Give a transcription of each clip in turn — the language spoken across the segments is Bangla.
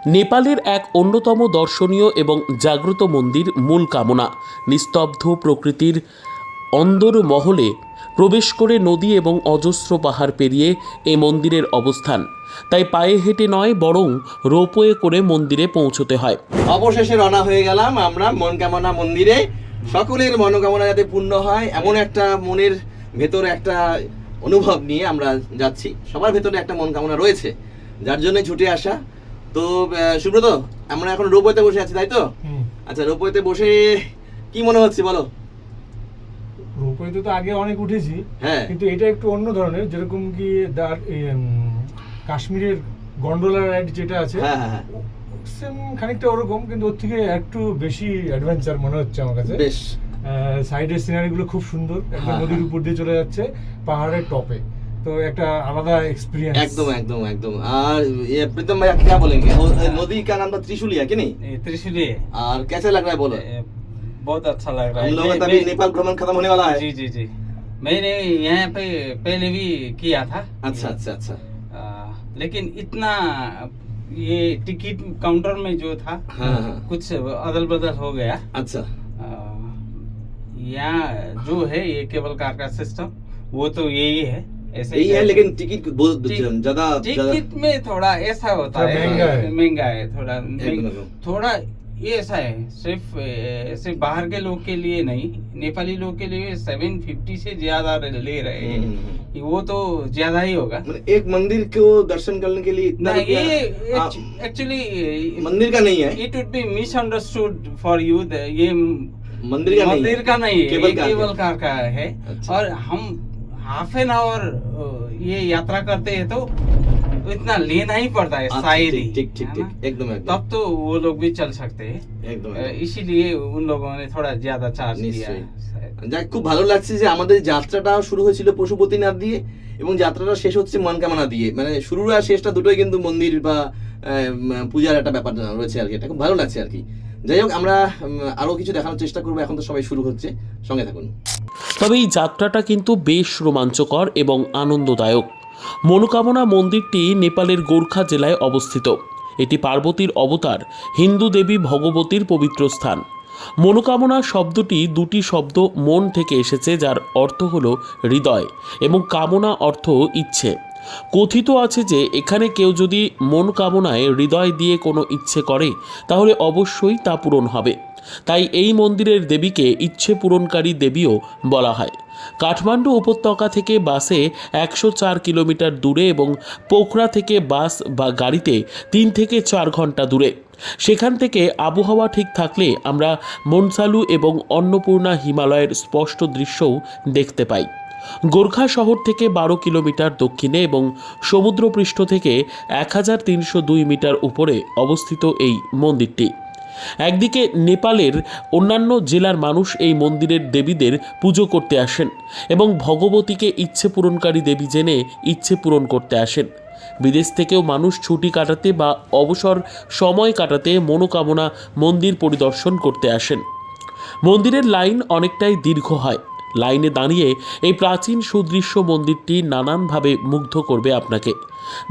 নেপালের এক অন্যতম দর্শনীয় এবং জাগ্রত মন্দির মূল কামনা নিস্তব্ধ প্রকৃতির অন্দর মহলে প্রবেশ করে নদী এবং অজস্র পাহাড় পেরিয়ে এ মন্দিরের অবস্থান। তাই পায়ে হেঁটে নয়, বরং রোপওয়ে করে মন্দিরে পৌঁছতে হয়। অবশেষে রওনা হয়ে গেলাম আমরা মন কামনা মন্দিরে। সকলের মনোকামনা যাতে পূর্ণ হয় এমন একটা মনের ভেতরে একটা অনুভব নিয়ে আমরা যাচ্ছি। সবার ভেতরে একটা মন কামনা রয়েছে, যার জন্য ছুটে আসা। তো সুব্রত, আমরা এখন রোপওয়েতে বসে আছি, তাই তো? আচ্ছা, রোপওয়েতে বসে কি মনে হচ্ছে বলো? রোপওয়েতে তো আগে অনেক উঠেছি, হ্যাঁ, কিন্তু এটা একটু অন্য ধরনের, যেরকম কি কাশ্মীরের গন্ডোলা রাইড যেটা আছে, হ্যাঁ হ্যাঁ হ্যাঁ, সেম খানিকটা ওরকম, কিন্তু ওর থেকে একটু বেশি অ্যাডভেঞ্চার মনে হচ্ছে আমার কাছে। বেশ। সাইডের সিনারিগুলো খুব সুন্দর, একদম হ্যাঁ, নদীর হ্যাঁ। উপর দিয়ে চলে যাচ্ছে পাহাড়ের টপে, তো একটা আলাদা এক্সপিরিয়েंस। एकदम एकदम एकदम। और ये प्रीतम भैया क्या बोलेंगे? नदी का नाम तो त्रिशूली है कि नहीं? त्रिशूली है। और कैसे लग रहा है बोलो? बहुत अच्छा लग रहा है। हम लोग का तभी नेपाल भ्रमण खत्म होने वाला है। जी जी जी, मैंने यहाँ पे पहले भी किया था। अच्छा अच्छा अच्छा। लेकिन इतना ये टिकट काउंटर में जो था, हाँ हाँ, कुछ अदल बदल हो गया। अच्छा। यहाँ जो है ये केबल कार का सिस्टम, वो तो यही है, ऐसे यही है, लेकिन टिकट बहुत ज्यादा टिकट में थोड़ा ऐसा होता थोड़ा है, महंगा है थोड़ा। थोड़ा ये ऐसा है, सिर्फ बाहर के लोग के लिए नहीं, नेपाली लोग के लिए 750 से ज्यादा ले रहे हैं। वो तो ज्यादा ही होगा। एक मंदिर को दर्शन करने के लिए इतना ये एक्चुअली मंदिर का नहीं है, it would be misunderstood for you. ये मंदिर का नहीं है, केबल कार का है। अच्छा। और हम हाफ एन आवर ये यात्रा करते हैं तो इतना लेना ही पड़ता है शायद ही। ठीक ठीक ठीक, एकदम एकदम। तब तो वो लोग भी चल सकते हैं, একদম। इसीलिए उन लोगों ने थोड़ा ज्यादा चार्ज किया নিশ্চয়ই। है शायद। যাক, খুব ভালো লাগছে যে আমাদের যাত্রাটা শুরু হয়েছিল পশুপতিনাথ দিয়ে এবং যাত্রাটা শেষ হচ্ছে মনকামনা দিয়ে। মানে শুরু আর শেষটা দুটোই কিন্তু মন্দির বা পূজার একটা ব্যাপার রয়েছে আর কি। এটা খুব ভালো লাগছে আর কি। যাই হোক, আমরা আরো কিছু দেখানোর চেষ্টা করবো। এখন তো সবাই শুরু হচ্ছে, সঙ্গে থাকুন। তবে এই যাত্রাটা কিন্তু বেশ রোমাঞ্চকর এবং আনন্দদায়ক। মনোকামনা মন্দিরটি নেপালের গোর্খা জেলায় অবস্থিত। এটি পার্বতীর অবতার হিন্দু দেবী ভগবতীর পবিত্র স্থান। মনোকামনা শব্দটি দুটি শব্দ মন থেকে এসেছে, যার অর্থ হল হৃদয় এবং কামনা অর্থ ইচ্ছে। কথিত আছে যে এখানে কেউ যদি মন কামনায় হৃদয় দিয়ে কোনো ইচ্ছে করে তাহলে অবশ্যই তা পূরণ হবে। তাই এই মন্দিরের দেবীকে ইচ্ছে পূরণকারী দেবীও বলা হয়। কাঠমান্ডু উপত্যকা থেকে বাসে 104 কিলোমিটার দূরে এবং পোখরা থেকে বাস বা গাড়িতে 3 থেকে 4 ঘন্টা দূরে। সেখান থেকে আবহাওয়া ঠিক থাকলে আমরা মনসালু এবং অন্নপূর্ণা হিমালয়ের স্পষ্ট দৃশ্যও দেখতে পাই। গোর্খা শহর থেকে 12 কিলোমিটার দক্ষিণে এবং সমুদ্রপৃষ্ঠ থেকে 1302 মিটার উপরে অবস্থিত এই মন্দিরটি। একদিকে নেপালের অন্যান্য জেলার মানুষ এই মন্দিরের দেবীদের পুজো করতে আসেন এবং ভগবতীকে ইচ্ছে পূরণকারী দেবী জেনে ইচ্ছে পূরণ করতে আসেন। বিদেশ থেকেও মানুষ ছুটি কাটাতে বা অবসর সময় কাটাতে মনোকামনা মন্দির পরিদর্শন করতে আসেন। মন্দিরের লাইন অনেকটাই দীর্ঘ হয়। লাইনে দাঁড়িয়ে এই প্রাচীন সুদৃশ্য মন্দিরটি নানানভাবে মুগ্ধ করবে আপনাকে।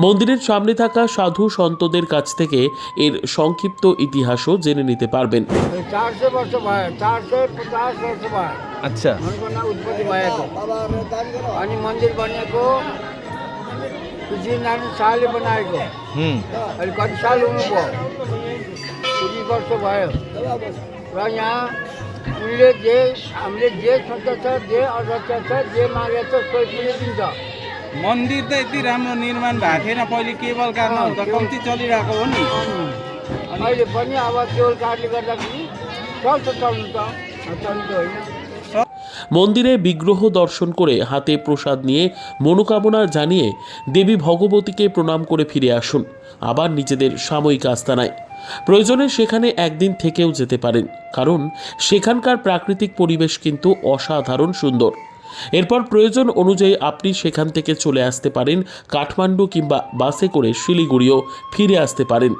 মন্দিরের সামনে থাকা সাধু সন্তদের কাছ থেকে এর সংক্ষিপ্ত ইতিহাসও জেনে নিতে পারবেन। 400 वर्ष भयो, 450 वर्ष भयो। अच्छा। मनोकामना उत्पत्ति भएको अनि मन्दिर बनेको नारायण शाहले बनाएको। अहिले कति साल हुनुभयो? 20 वर्ष भयो। र यहाँ उनले जे हामीले जे सोचेको छ, जे अध्यक्ष छ, जे मागेको छ सोही पनि दिन्छ। मन्दिर त यति राम्रो निर्माण भएको थिएन पहिले, केबल कार नहुँदा कम्ती चलिरहेको हो नि। अहिले पनि अब केबल कारले गर्दाखेरि चल्छ, चल्नु त चल्नु त होइन। মন্দিরে বিগ্রহ দর্শন করে হাতে প্রসাদ নিয়ে মনোকামনা জানিয়ে দেবী ভগবতীকে প্রণাম করে ফিরে আসুন আবার নিজেদের সাময়িক আস্তানায়। প্রয়োজনে সেখানে একদিন থেকেও যেতে পারেন, কারণ সেখানকার প্রাকৃতিক পরিবেশ কিন্তু অসাধারণ সুন্দর। এরপর প্রয়োজন অনুযায়ী আপনি সেখান থেকে চলে আসতে পারেন কাঠমান্ডু কিংবা বাসে করে শিলিগুড়িও ফিরে আসতে পারেন।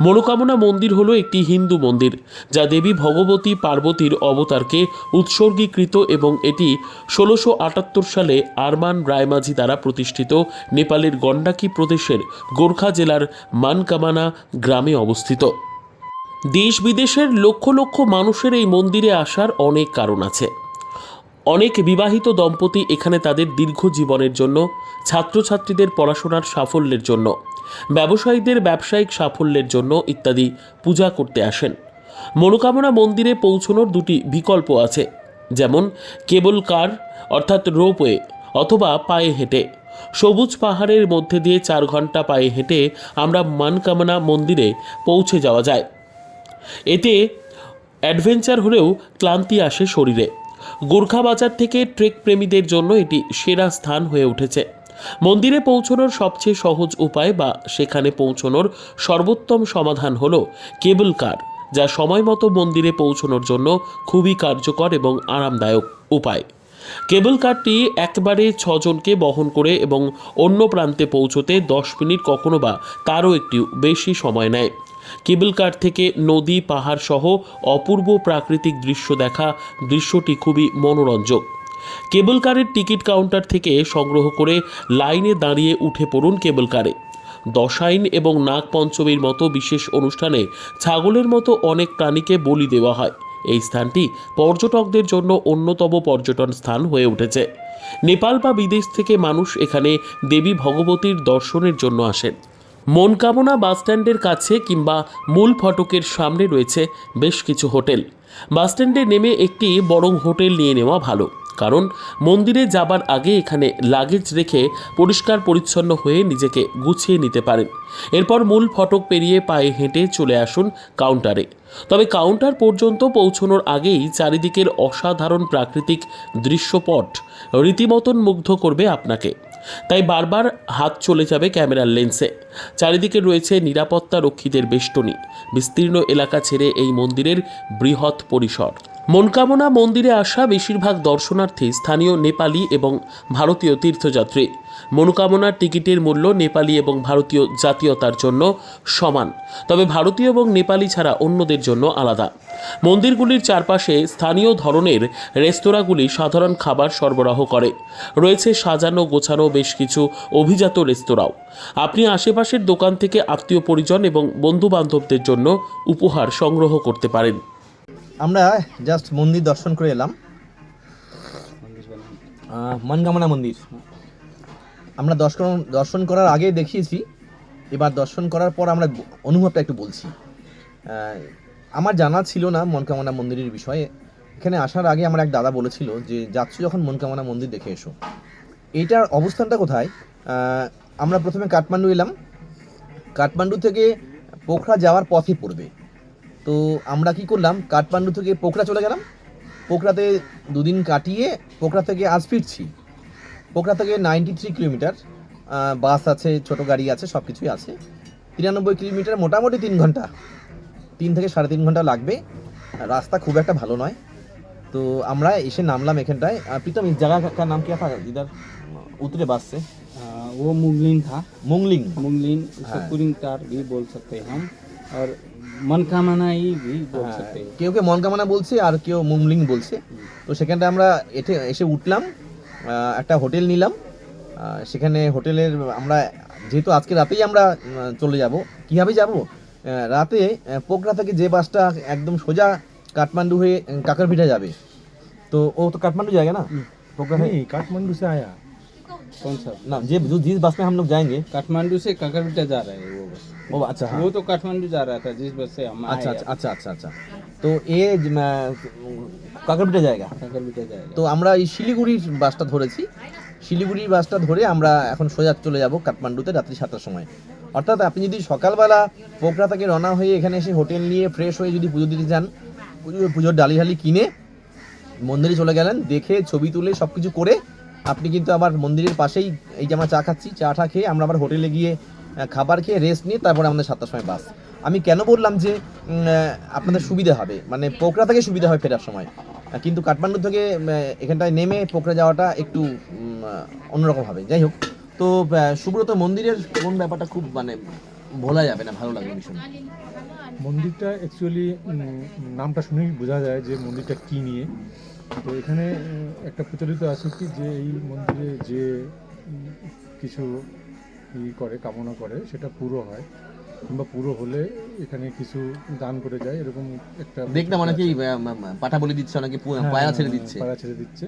মনোকামনা মন্দির হলো একটি হিন্দু মন্দির যা দেবী ভগবতী পার্বতীর অবতারকে উৎসর্গীকৃত এবং এটি 1678 সালে আরমান রায়মাঝি দ্বারা প্রতিষ্ঠিত নেপালের গন্ডাকি প্রদেশের গোর্খা জেলার মানকামানা গ্রামে অবস্থিত। দেশ বিদেশের লক্ষ লক্ষ মানুষের এই মন্দিরে আসার অনেক কারণ আছে। অনেক বিবাহিত দম্পতি এখানে তাদের দীর্ঘ জীবনের জন্য, ছাত্রছাত্রীদের পড়াশোনার সাফল্যের জন্য, ব্যবসায়ীদের ব্যবসায়িক সাফল্যের জন্য ইত্যাদি পূজা করতে আসেন। মনোকামনা মন্দিরে পৌঁছানোর দুটি বিকল্প আছে, যেমন কেবল কার অর্থাৎ রোপওয়ে অথবা পায়ে হেঁটে। সবুজ পাহাড়ের মধ্যে দিয়ে 4 ঘন্টা পায়ে হেঁটে আমরা মনকামনা মন্দিরে পৌঁছে যাওয়া যায়। এতে অ্যাডভেঞ্চার হলেও ক্লান্তি আসে শরীরে। গোর্খা বাজার থেকে ট্রেক প্রেমীদের জন্য এটি সেরা স্থান হয়ে উঠেছে। মন্দিরে পৌঁছানোর সবচেয়ে সহজ উপায় বা সেখানে পৌঁছানোর সর্বোত্তম সমাধান হলো কেবল কার, যা সময় মতো মন্দিরে পৌঁছানোর জন্য খুবই কার্যকর এবং আরামদায়ক উপায়। কেবল কারটি একবারে 6 জনকে বহন করে এবং অন্য প্রান্তে পৌঁছতে 10 মিনিট কখনো বা তারও একটু বেশি সময় নেয়। কেবল কার থেকে নদী, পাহাড় সহ অপূর্ব প্রাকৃতিক দৃশ্য দেখা দৃশ্যটি খুবই মনোরঞ্জক। কেবল কারের টিকিট কাউন্টার থেকে সংগ্রহ করে লাইনে দাঁড়িয়ে উঠে পড়ুন কেবল কারে। দশাইন এবং নাগ পঞ্চমীর মতো বিশেষ অনুষ্ঠানে ছাগলের মতো অনেক প্রাণীকে বলি দেওয়া হয়। এই স্থানটি পর্যটকদের জন্য অন্যতম পর্যটন স্থান হয়ে উঠেছে। নেপাল বা বিদেশ থেকে মানুষ এখানে দেবী ভগবতীর দর্শনের জন্য আসেন। মনকামনা বাসস্ট্যান্ডের কাছে কিংবা মূল ফটকের সামনে রয়েছে বেশ কিছু হোটেল। বাসস্ট্যান্ডে নেমে একটি বরং হোটেল নিয়ে নেওয়া ভালো, কারণ মন্দিরে যাবার আগে এখানে লাগেজ রেখে পরিষ্কার পরিচ্ছন্ন হয়ে নিজেকে গুছিয়ে নিতে পারেন। এরপর মূল ফটক পেরিয়ে পায়ে হেঁটে চলে আসুন কাউন্টারে। তবে কাউন্টার পর্যন্ত পৌঁছানোর আগেই চারিদিকের অসাধারণ প্রাকৃতিক দৃশ্যপট রীতিমতন মুগ্ধ করবে আপনাকে। তাই বারবার হাত চলে যাবে ক্যামেরার লেন্সে। চারিদিকে রয়েছে নিরাপত্তা রক্ষীদের বেষ্টনী। বিস্তীর্ণ এলাকা ছেড়ে এই মন্দিরের বৃহৎ পরিসর। মনকামনা মন্দিরে আসা বেশিরভাগ দর্শনার্থী স্থানীয় নেপালি এবং ভারতীয় তীর্থযাত্রী। মনোকামনার টিকিটের মূল্য নেপালি এবং ভারতীয় জাতীয়তার জন্য সমান, তবে ভারতীয় এবং নেপালি ছাড়া অন্যদের জন্য আলাদা। মন্দিরগুলির চারপাশে স্থানীয় ধরনের রেস্তোরাঁগুলি সাধারণ খাবার সরবরাহ করে। রয়েছে সাজানো গোছানো বেশ কিছু অভিজাত রেস্তোরাঁও। আপনি আশেপাশের দোকান থেকে আত্মীয় পরিজন এবং বন্ধুবান্ধবদের জন্য উপহার সংগ্রহ করতে পারেন। আমরা জাস্ট মন্দির দর্শন করে এলাম, মনকামনা মন্দির। আমরা দর্শন করার আগে দেখিয়েছি, এবার দর্শন করার পর আমরা অনুভবটা একটু বলছি। আমার জানা ছিল না মনকামনা মন্দিরের বিষয়ে। এখানে আসার আগে আমার এক দাদা বলেছিল যে যাচ্ছ যখন মনকামনা মন্দির দেখে এসো। এইটার অবস্থানটা কোথায়? আমরা প্রথমে কাঠমান্ডু এলাম, কাঠমান্ডু থেকে পোখরা যাওয়ার পথে পড়বে। তো আমরা কি করলাম, কাঠমান্ডু থেকে পোখরা চলে গেলাম। পোখরাতে 2 দিন কাটিয়ে পোখরা থেকে আজ ফিরছি। পোখরা থেকে 93 কিলোমিটার, বাস আছে, ছোট গাড়ি আছে, সব কিছুই আছে। 93 কিলোমিটার, মোটামুটি 3 ঘন্টা, 3 থেকে 3.5 ঘন্টা লাগবে। রাস্তা খুব একটা ভালো নয়। তো আমরা এসে নামলাম এখানটায়। প্রীতম, इस जगह का नाम क्या था जिधर उतरे बस से? वो मुंगलिन था। मुंगलिंग उसको कुरिंग टार भी बोल सकते हैं हम, और मनकामना भी बोल सकते हैं। কেউ মনকামনা বলছে আর কেউ মুংলিং বলছে। তো সেখানটা আমরা এসে উঠলাম, একটা হোটেল নিলাম। সেখানে হোটেলের আমরা যেহেতু আজকে রাতেই আমরা চলে যাব। কীভাবে যাব? রাতে পোখরা থেকে যে বাসটা একদম সোজা काठमांडू হয়ে काकरपीठा যাবে। तो वो तो काठमांडू जाएगा ना? पोखरा नहीं, काठमांडू से आया। कौन सा? ना जिस बस में हम लोग जाएंगे। काठमांडू से काकरपीठा जा रहा है वो बस। वो अच्छा, हाँ। वो तो काठमांडू जा रहा था जिस बस से हम आए। अच्छा। तो ये काकरपीठा जाएगा। काकरपीठा जाएगा। তো আমরা এই শিলিগুড়ির বাসটা ধরেছি। শিলিগুড়ির বাসটা ধরে আমরা এখন সোজা চলে যাব কাঠমান্ডুতে রাত্রি 7টার সময়। অর্থাৎ আপনি যদি সকালবেলা পোখরা থেকে রওনা হয়ে এখানে এসে হোটেল নিয়ে ফ্রেশ হয়ে যদি পুজো দিতে যান, পুজোর ডালি কিনে মন্দিরে চলে গেলেন, দেখে ছবি তুলে সব কিছু করে আপনি কিন্তু আবার মন্দিরের পাশেই এই যে আমরা চা খাচ্ছি, চাটা খেয়ে আমরা আবার হোটেলে গিয়ে খাবার খেয়ে রেস্ট নিয়ে তারপরে আমাদের 7টার সময় বাস। আমি কেন বললাম যে আপনাদের সুবিধা হবে, মানে পোখরা থেকে সুবিধা হয় ফেরার সময়, কিন্তু কাঠমান্ডু থেকে এখানটায় নেমে পোখরা যাওয়াটা একটু অন্যরকম হবে। যাই হোক, তো সুব্রত মন্দিরের কোন ব্যাপারটা খুব মানে ভোলা যাবে না, ভালো লাগবে ভীষণ। মন্দিরটা অ্যাকচুয়ালি নামটা শুনেই বোঝা যায় যে মন্দিরটা কী নিয়ে। তো এখানে একটা প্রচলিত আছে কি যে এই মন্দিরে যে কিছু করে কামনা করে সেটা পুরো হয়, কিংবা পুরো হলে এখানে কিছু দান করে যায়, এরকম একটা দেখলাম অনেকেই পাঠা বলে দিচ্ছে, অনেকে পায়রা ছেড়ে দিচ্ছে। পায়রা ছেড়ে দিচ্ছে।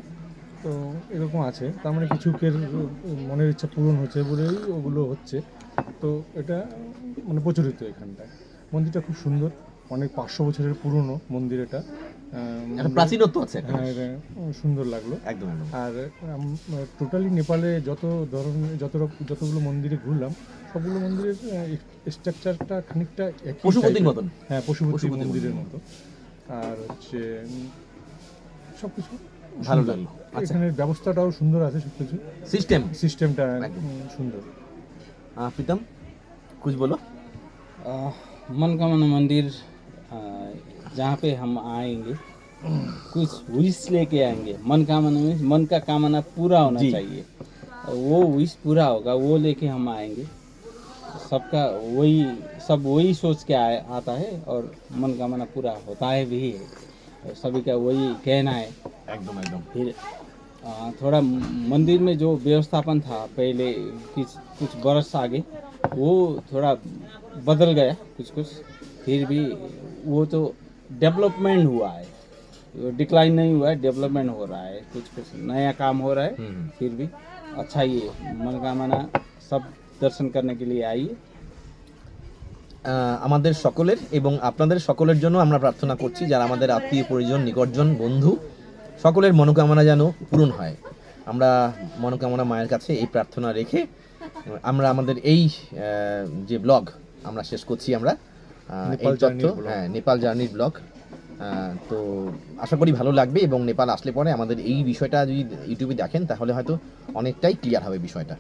তো এরকম আছে, তার মানে কিছুকের মনের ইচ্ছা পূরণ হচ্ছে বলেই ওগুলো হচ্ছে। তো এটা মানে প্রচলিত এখানটায়। মন্দিরটা খুব সুন্দর, অনেক 500 বছরের পুরনো মন্দির এটা। একটা প্রাচীনত্ব আছে একটা। হ্যাঁ, এটা সুন্দর লাগলো। একদম একদম। আর টোটালি নেপালে যতগুলো মন্দিরে ঘুরলাম, সবগুলো মন্দিরের স্ট্রাকচারটা খানিকটা একই পশুপতির type-এর। মতন। হ্যাঁ, পশুপতি পশুপতির মন্দিরের মতো। আর হচ্ছে সবকিছু ভালো সুন্দর। লাগলো। আচ্ছা। এখানের ব্যবস্থাটাও সুন্দর আছে, সবকিছু সিস্টেমটা একদম। সুন্দর। প্রীতম कुछ बोलो। मनकामना मंदिर जहाँ पे हम आएंगे कुछ विश लेके आएंगे। मनकामना में मन का कामना पूरा होना जी। चाहिए, और वो विश पूरा होगा वो लेके हम आएंगे। सबका वही सोच के आता है, और मनकामना पूरा होता है भी है, और सभी का वही कहना है। एकदम एकदम। फिर थोड़ा मंदिर में जो व्यवस्थापन था पहले कुछ बरस आगे, वो थोड़ा बदल गया कुछ। फिर भी वो तो डेवलपमेंट हुआ है, डिक्लाइन नहीं हुआ है, डेवलपमेंट हो रहा है, कुछ नया काम हो रहा है। फिर भी अच्छा ही है। मनोकामना सब दर्शन करने के लिए आइए। আমাদের সকলের এবং আপনাদের সকলের জন্য আমরা প্রার্থনা করছি, যারা আমাদের আত্মীয় পরিজন, নিকটজন, বন্ধু, সকলের মনোকামনা যেন পূরণ হয়। আমরা মনোকামনা মায়ের কাছে এই প্রার্থনা রেখে আমরা আমাদের এই যে ব্লগ আমরা শেষ করছি। আমরা এই তথ্য, হ্যাঁ, নেপাল জার্নির ব্লগ। তো আশা করি ভালো লাগবে, এবং নেপাল আসলে পরে আমাদের এই বিষয়টা যদি ইউটিউবে দেখেন তাহলে হয়তো অনেকটাই ক্লিয়ার হবে বিষয়টা।